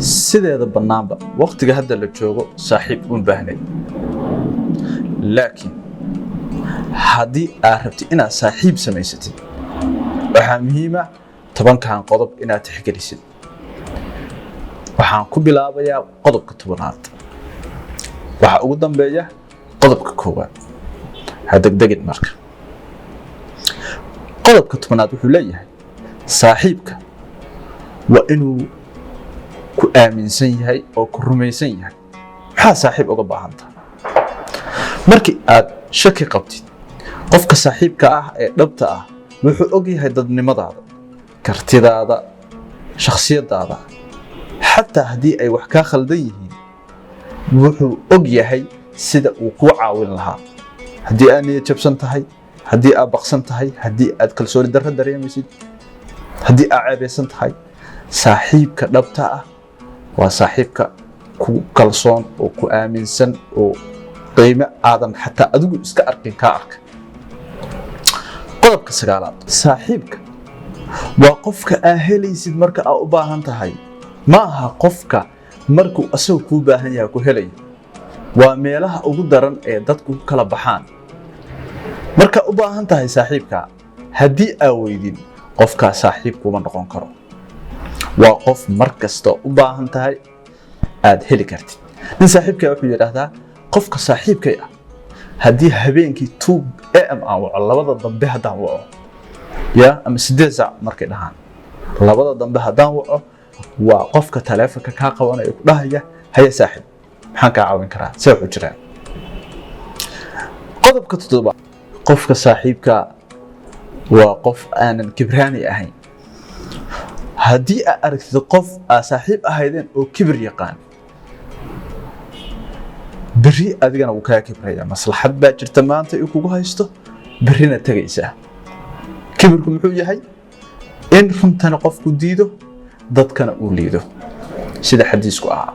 sideeda bannaanba waqtiga hadda la joogo saaxiib uun baahnay laakiin haddii aad rabtid inaad saaxiib samaysatid waxaa muhiim ah 10kan qodob inaad tixgelisid waxaan ku bilaabayaa qodobka 10aad waxa ugu dambeeya qodobka 1aad ha degdegin marka qodobka 10aad wuxuu leeyahay saaxiibka waa inuu ku aaminsan yahay oo ku rumaysan yahay maxaa saaxiib uga baahan tahay markii aad shaki qabtid qofka saaxiibka ah ee dhabta ah wuxuu og yahay dadnimadaada kartidaada shakhsiyadaada xataa haddii ay wax ka khaldan yihiin wuxuu og yahay sida uu ku caawin lahaa haddii aad niyad jabsan tahay haddii aad baqsan tahay haddii aad kalsooni darro dareemaysid haddii aad ceebeysan tahay saaxiibka dhabta ah waa saaxiibka ku kalsoon oo ku aaminsan oo qiimo aadan xataa adigu iska arkin ka arka qodobka 9aad saaxiibka waa qofka aad helaysid marka aad u baahan tahay ma aha qofka markuu asagu ku baahan yahay ku helay waa meelaha ugu daran ee dadku kala baxaan marka u baahan tahay saaxiibka haddii aad weydin qofka saaxiibku ma noqon karo waa qof markasta u baahan tahay aad heli kartid nin saaxiibka wuxuu yiraahdaa qofka saaxiibkay ah haddii habeenkii 2 am aan waco labada dambe haddaan waco ya ama 8 saac markay dhahaan labada dambe haddaan waco waa qofka taleefanka ka qabanaya ku dhahaya haya saaxiib maxaan ka caawin karaa see wuxuu jiraa qodobka 7 qofka saaxiibka waa qof aanan kibraani ahayn haddii aad aragtid qof aad saaxiib ahaydeen oo kibir yaqaan bari adigana wuu kaa kibraya maslaxad baa jirta maanta uu kugu haysto barina tagaysaa kibirku muxuu yahay in runtana qofku diido dadkana uu liido sida xadiisku ahaa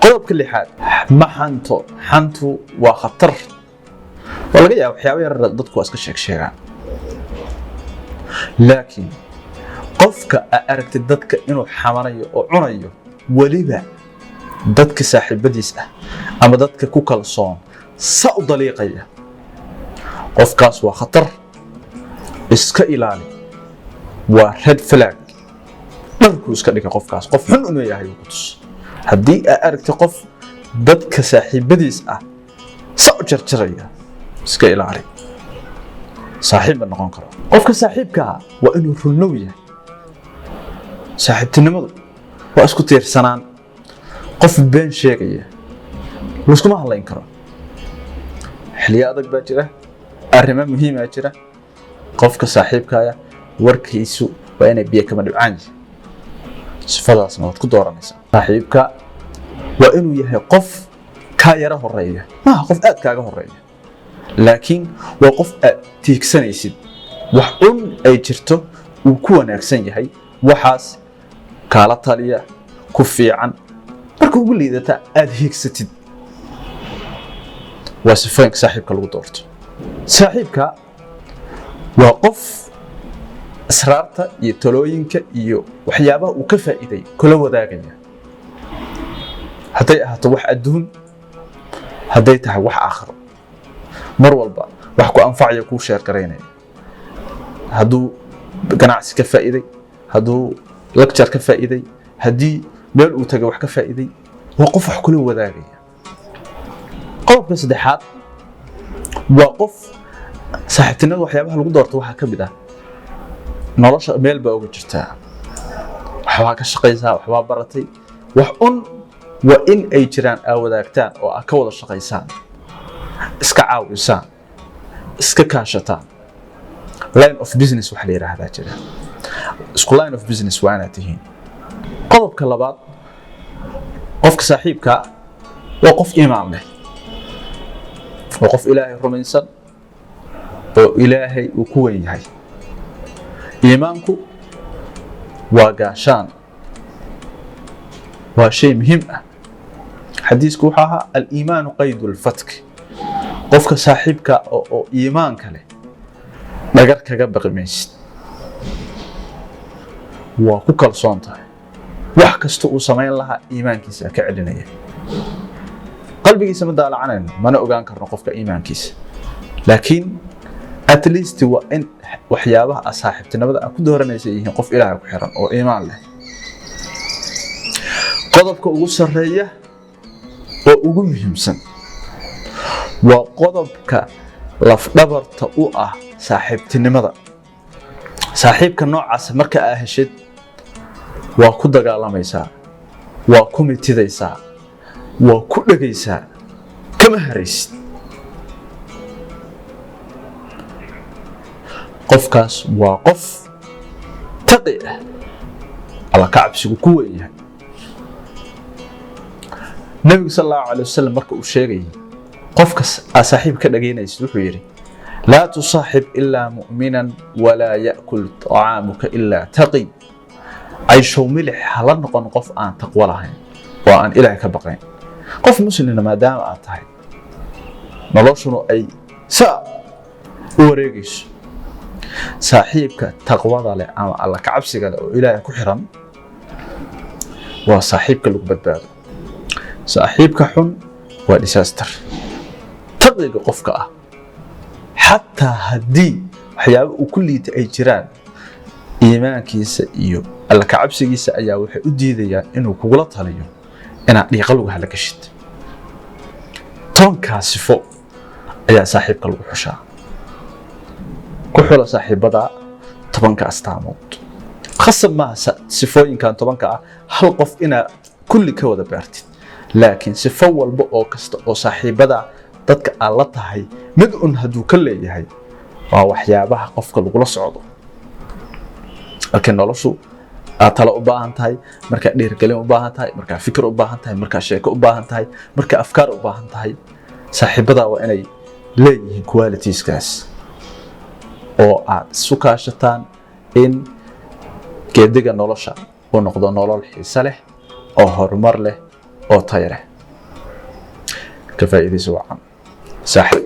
qodobka 6aad ma xantu waa khatar walaga yaabaa waxyaabo yar dadku iska sheegaan laakiin qofka aragtid dadka inuu xamanayo oo cunayo waliba dadka saaxiibadiis ah ama dadka ku kalsoon saa u daliiqaya qofkaas waa khatar iska ilaali waa red flag dharku iska dhiga qofkaas qof xun inuu yahay ku tus haddii aad aragtid qof dadka saaxiibadiis ah saa u jarjaraya iska ilaali saaxiib ma noqon karo qofka saaxiibka waa inuu runnow yahay saaxiibtinimadu waa isku tiirsanaan qof been sheegaya laskuma hadlayn karo xilliyo adag baa jira arrimo muhiim ah jira qofka saaxiibkaya warkiisu waa inay biyo kama dhibcaan sifadaasna waad ku dooranaysaa saaxiibka waa inuu yahay qof ka yara horeeya maaha qof aad kaaga horeeya laakiin waa qof aad tiigsanaysid wax ay jirto uu ku wanaagsan yahay waxaas kala taliya ku fiican marka ugu liidata aad hiigsatid waa sifooyinka saaxiibka lagu doorto saaxiibka waa qof asraarta iyo talooyinka iyo waxyaabaha uu ka faa'iiday kula wadaagaya hadday ahaato wax adduun hadday tahay wax aakhiro mar walba wax ku anfacaya kuu sheer garaynaya hadduu ganacsi ka faa'iiday hadduu lecture ka faa'iiday haddii meel uu tagay wax ka faa'iiday waa qof wax kula wadaagaya qodobka 3aad waa qof saaxiibtinimada waxyaabaha lagu doorto waxa ka mid ah nolosha meel baa uga jirtaa waxba ka shaqaysaa waxba baratay wax waa in ay jiraan aad wadaagtaan oo aad ka wada shaqaysaan iska caawisaan iska kaashataan line of business wax la yiraahdaa jira isku line of business waa inaad tihiin qodobka 2aad qofka saaxiibka waa qof iimaan leh waa qof ilaahay rumaysan oo ilaahay uu ku weyn yahay iimaanku waa gaashaan waa shay muhiim ah xadiisku waxa ahaa al-iimaanu qaydul fatk qofka saaxiibka oo iimaanka leh dhagar kaga baqi maysid waa ku kalsoon tahay wax kasta uu samayn lahaa iimaankiisa ka celinaya. qalbigiisa ma daalacanayno, mana ogaan karno qofka iimaankiisa, laakiin at least waa in waxyaabaha saaxiibtinimada aan ku dooranaysa yihiin qof Ilaahay ku xiran oo iimaan leh. qodobka ugu sareeya oo ugu muhiimsan waa qodobka lafdhabarta u ah saaxiibtinimada. saaxiibka noocaas marka aad heshid waa ku dagaalamaysaa, waa ku mitidaysaa, waa ku dhagaysaa, kama haraysid. qofkaas waa qof taqi ah, alla ka cabsigu ku weyn yahay. nabiga sallallahu alayhi wasallam marka uu sheegay qofkas saaxiib ka dhageynaysid wuxuu yiri laa tusaaxib illaa mu'minan walaa ya'kul ta'amuka illaa taqi. ayshow milix hala noqon qof aan taqwo lahayn oo aan Ilaahay ka baqayn. qof muslimna maadaama aad tahay noloshuna ay saa u wareegayso, saaxiibka taqwada leh ama alla ka cabsiga leh oo Ilaahay ku xiran waa saaxiibka lagu badbaado. saaxiibka xun waa disaster. taqwiga qofka ah xataa haddii waxyaabo uu ku liita ay jiraan, iimaankiisa iyo alla ka cabsigiisa ayaa waxay u diidayaan inuu kugula taliyo inaad dhiiqa lagu hala gashid. toonkaas sifo ayaa saaxiibka lagu xushaa. ku xula saaxiibada 10 astaamood. khasab maaha sifooyinkan 10 ah hal qof inaad kulli ka wada baartid, laakiin sifo walba oo kasta oo saaxiibada dadka aan la tahay mid un hadduu ka leeyahay waa waxyaabaha qofka lagula socdo. laakiin noloshu aad talo u baahan tahay, markaa dhiirgelin u baahan tahay, markaa fikir u baahan tahay, markaa sheeko u baahan tahay, markaa afkaar u baahan tahay, saaxiibada waa inay leeyihiin qualitieskaaas oo aad isu kaashataan in geediga nolosha uu noqdo nolol xiiso leh oo horumar leh oo tayo leh. ka faa'iidayso wacan saaxiib.